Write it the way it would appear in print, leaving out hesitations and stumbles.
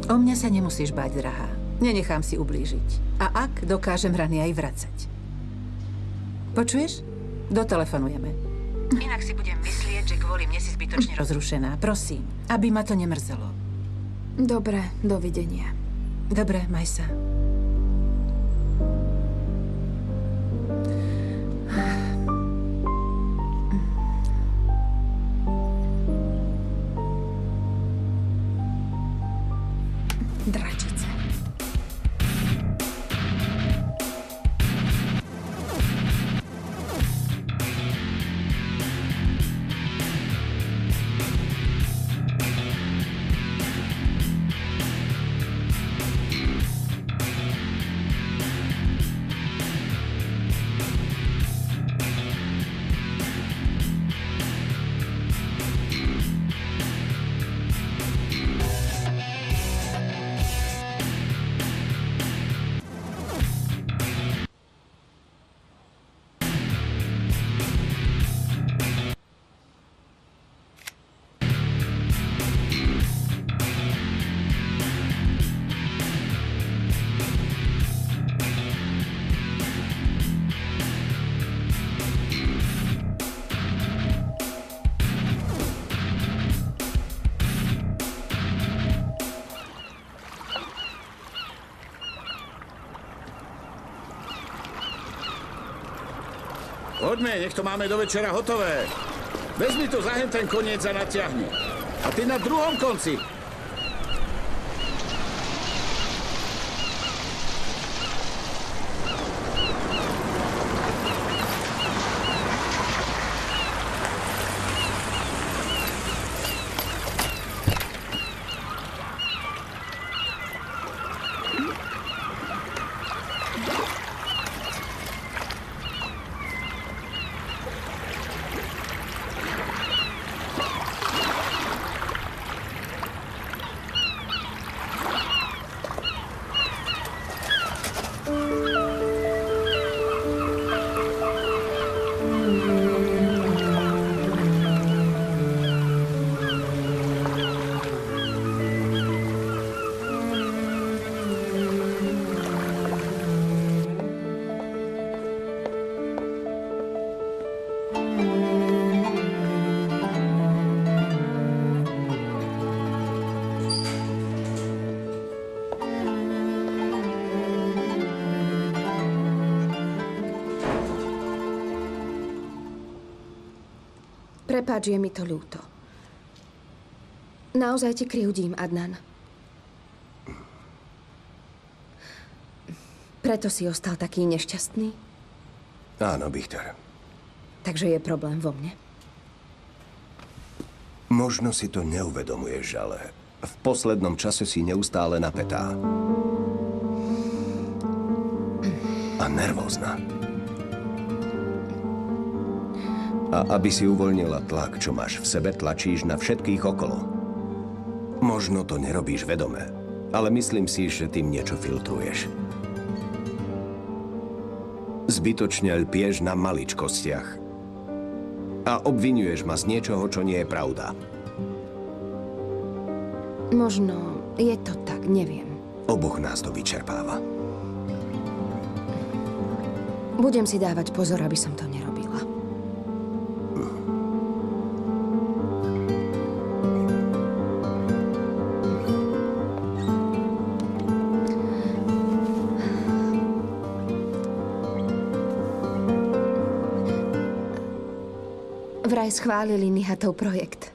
O mňa sa nemusíš báť, drahá. Nenechám si ublížiť. A ak, dokážem rany aj vracať. Počuješ? Dotelefonujeme. Inak si budem myslieť, že kvôli mne si zbytočne rozrušená. Prosím, aby ma to nemrzelo. Dobre, dovidenia. Dobre, maj sa. Dračice. Poďme, nech to máme do večera hotové. Vezmi to za ten koniec a natiahni. A ty na druhom konci. Prepáč, je mi to ľúto. Naozaj ti krivdím, Adnan. Preto si ostal taký nešťastný? Áno, Bihter. Takže je problém vo mne? Možno si to neuvedomuješ, ale v poslednom čase si neustále napätá. A nervózna. A aby si uvoľnila tlak, čo máš v sebe, tlačíš na všetkých okolo. Možno to nerobíš vedome, ale myslím si, že tým niečo filtruješ. Zbytočne lpieš na maličkostiach. A obvinuješ ma z niečoho, čo nie je pravda. Možno je to tak, neviem. Oboch nás to vyčerpáva. Budem si dávať pozor, aby som to nerobila. Vraj schválili Nihatov projekt.